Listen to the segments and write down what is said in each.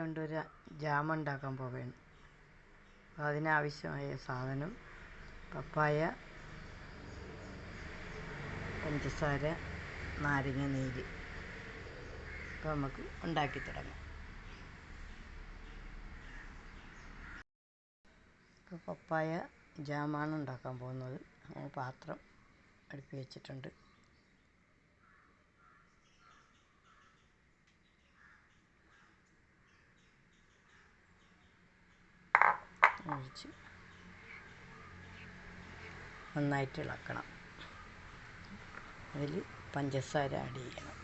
കൊണ്ടൊരു ജാം ഉണ്ടാക്കാൻ പോവുകയാണ്. അതിനാവശ്യമായ സാധനം പപ്പായ, പഞ്ചസാര, നാരങ്ങ നീര്. അപ്പോൾ നമുക്ക് ഉണ്ടാക്കി തുടങ്ങാം. ഇപ്പോൾ പപ്പായ ജാമാണ് ഉണ്ടാക്കാൻ പോകുന്നത്. പാത്രം അടുപ്പി വെച്ചിട്ടുണ്ട്. ഒഴിച്ച് നന്നായിട്ട് ഇളക്കണം. അതിൽ പഞ്ചസാര ആഡ് ചെയ്യണം.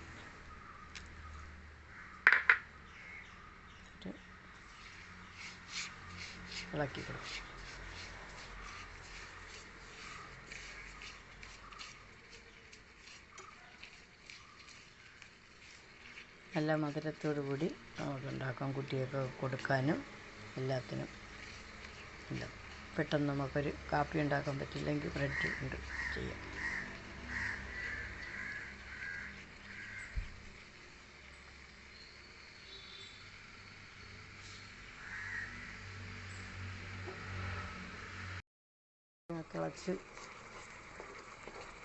ഇളക്കി കൊടുക്കും. നല്ല മധുരത്തോടു കൂടി നമുക്കുണ്ടാക്കാം. കുട്ടികൾക്ക് കൊടുക്കാനും എല്ലാത്തിനും. ഇല്ല, പെട്ടെന്ന് നമുക്കൊരു കാപ്പി ഉണ്ടാക്കാൻ പറ്റില്ലെങ്കിൽ ബ്രെഡ് കൊണ്ട് ചെയ്യാം.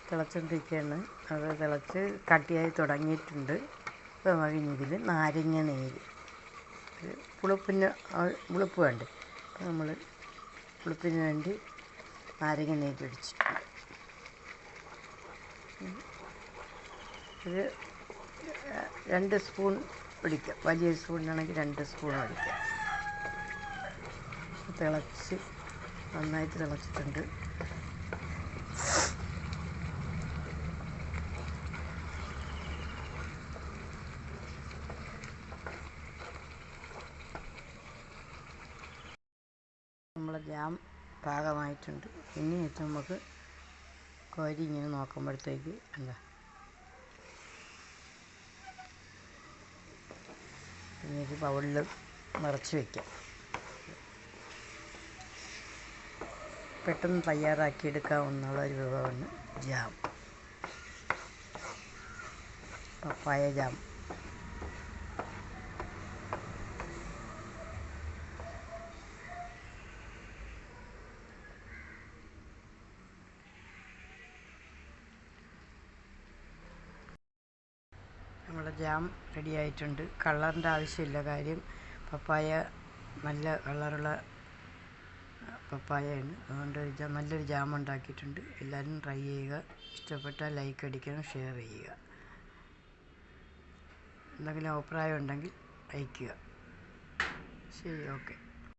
തിളച്ചുകൊണ്ടിരിക്കുകയാണ്. അത് തിളച്ച് കട്ടിയായി തുടങ്ങിയിട്ടുണ്ട്. ഇപ്പോൾ നമുക്കിതിൽ നാരങ്ങ നീര്, പുളിപ്പ് വേണ്ടേ, നമ്മൾ പുളിപ്പിന് വേണ്ടി നാരങ്ങ നീര് ഒഴിച്ചിട്ടുണ്ട്. ഒരു 2 സ്പൂൺ ഒഴിക്കാം. വലിയ സ്പൂണിലാണെങ്കിൽ 2 സ്പൂൺ ഒഴിക്കാം. തിളച്ച് നന്നായിട്ട് തിളച്ചിട്ടുണ്ട്. നമ്മളെ ജാം പാകമായിട്ടുണ്ട്. ഇനി ഇത് നമുക്ക് കോരി ഇങ്ങനെ നോക്കുമ്പോഴത്തേക്ക് എന്താ പിന്നെ ഒരു ബൗളിൽ നിറച്ച് വയ്ക്കാം. പെട്ടെന്ന് തയ്യാറാക്കിയെടുക്കാവുന്ന ഒരു വിഭവമാണ് ജാം, പപ്പായ ജാം. നമ്മുടെ ജാം റെഡി ആയിട്ടുണ്ട്. കളറിൻ്റെ ആവശ്യമില്ല. കാര്യം പപ്പായ നല്ല കളറുള്ള പപ്പായയാണ്. അതുകൊണ്ട് നല്ലൊരു ജാം ഉണ്ടാക്കിയിട്ടുണ്ട്. എല്ലാവരും ട്രൈ ചെയ്യുക. ഇഷ്ടപ്പെട്ടാൽ ലൈക്ക് അടിക്കണം, ഷെയർ ചെയ്യുക. എന്തെങ്കിലും അഭിപ്രായം ഉണ്ടെങ്കിൽ അയയ്ക്കുക. ശരി, ഓക്കെ.